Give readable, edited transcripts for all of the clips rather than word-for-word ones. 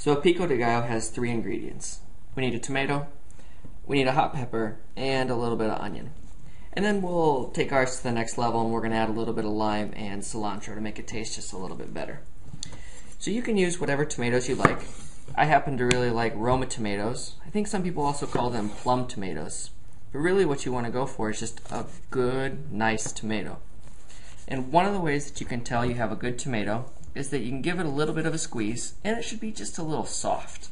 So a pico de gallo has 3 ingredients. We need a tomato, we need a hot pepper, and a little bit of onion. And then we'll take ours to the next level and we're going to add a little bit of lime and cilantro to make it taste just a little bit better. So you can use whatever tomatoes you like. I happen to really like Roma tomatoes. I think some people also call them plum tomatoes. But really what you want to go for is just a good, nice tomato. And one of the ways that you can tell you have a good tomato is that you can give it a little bit of a squeeze and it should be just a little soft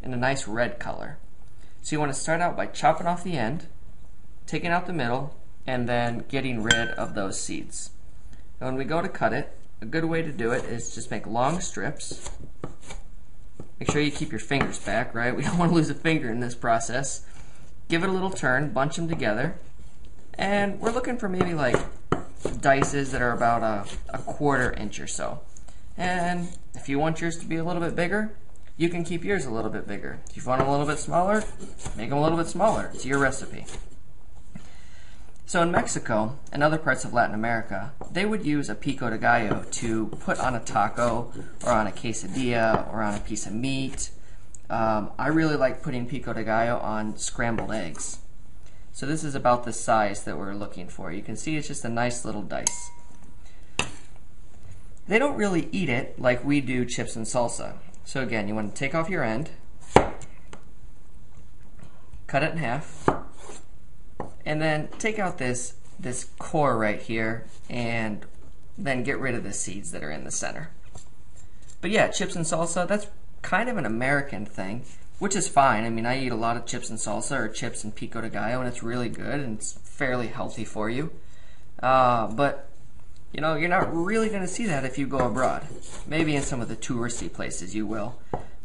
and a nice red color. So you want to start out by chopping off the end, taking out the middle, and then getting rid of those seeds. And when we go to cut it, a good way to do it is just make long strips. Make sure you keep your fingers back, right? We don't want to lose a finger in this process. Give it a little turn, bunch them together, and we're looking for maybe like dices that are about a 1/4 inch or so. And if you want yours to be a little bit bigger, you can keep yours a little bit bigger. If you want them a little bit smaller, make them a little bit smaller. It's your recipe. So in Mexico and other parts of Latin America, they would use a pico de gallo to put on a taco or on a quesadilla or on a piece of meat. I really like putting pico de gallo on scrambled eggs. So this is about the size that we're looking for. You can see it's just a nice little dice. They don't really eat it like we do chips and salsa. So again, you want to take off your end, cut it in half, and then take out this core right here and then get rid of the seeds that are in the center. But yeah, chips and salsa, that's kind of an American thing, which is fine. I mean, I eat a lot of chips and salsa or chips and pico de gallo, and it's really good and it's fairly healthy for you. But you know, you're not really going to see that if you go abroad. Maybe in some of the touristy places you will.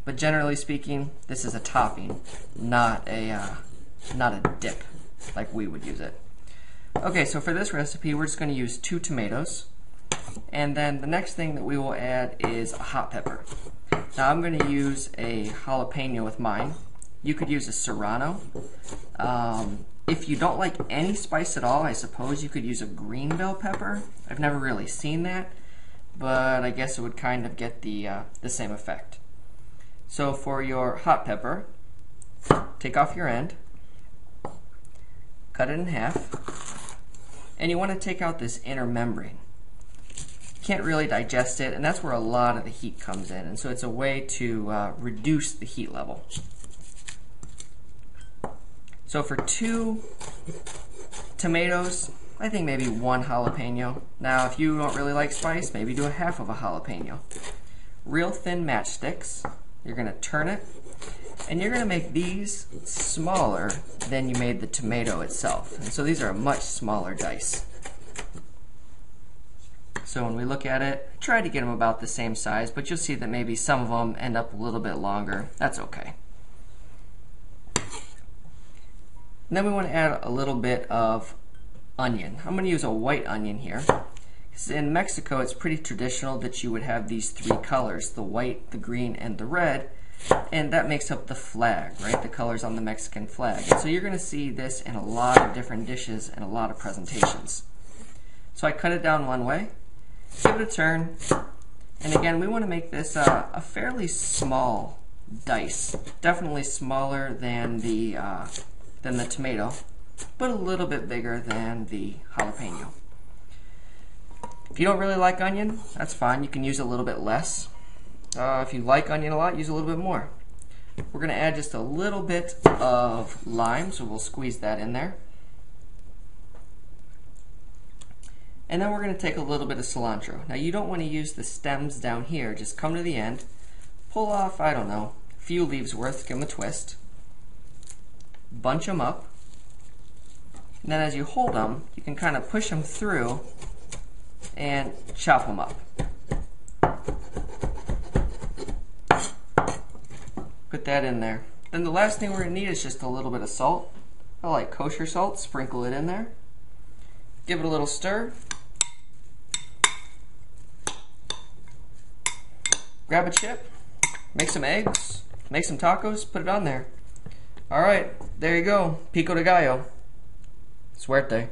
But generally speaking, this is a topping, not a dip like we would use it. Okay, so for this recipe, we're just going to use 2 tomatoes. And then the next thing that we will add is a hot pepper. Now I'm going to use a jalapeno with mine. You could use a serrano. If you don't like any spice at all, I suppose you could use a green bell pepper. I've never really seen that, but I guess it would kind of get the same effect. So for your hot pepper, take off your end, cut it in half, and you want to take out this inner membrane. You can't really digest it, and that's where a lot of the heat comes in, and so it's a way to reduce the heat level. So for 2 tomatoes, I think maybe 1 jalapeno. Now if you don't really like spice, maybe do a half of a jalapeno. Real thin matchsticks. You're going to turn it, and you're going to make these smaller than you made the tomato itself. And so these are a much smaller dice. So when we look at it, try to get them about the same size, but you'll see that maybe some of them end up a little bit longer. That's okay. And then we want to add a little bit of onion. I'm going to use a white onion here. In Mexico, it's pretty traditional that you would have these 3 colors, the white, the green, and the red, and that makes up the flag, right? The colors on the Mexican flag. And so you're going to see this in a lot of different dishes and a lot of presentations. So I cut it down one way, give it a turn, and again, we want to make this a fairly small dice, definitely smaller than the tomato, but a little bit bigger than the jalapeno. If you don't really like onion, that's fine. You can use a little bit less. If you like onion a lot, use a little bit more. We're going to add just a little bit of lime, so we'll squeeze that in there. And then we're going to take a little bit of cilantro. Now you don't want to use the stems down here. Just come to the end, pull off, I don't know, a few leaves worth, give them a twist. Bunch them up, and then as you hold them, you can kind of push them through and chop them up. Put that in there. Then the last thing we're going to need is just a little bit of salt. I like kosher salt, sprinkle it in there. Give it a little stir. Grab a chip, make some eggs, make some tacos, put it on there. Alright, there you go. Pico de gallo. Suerte.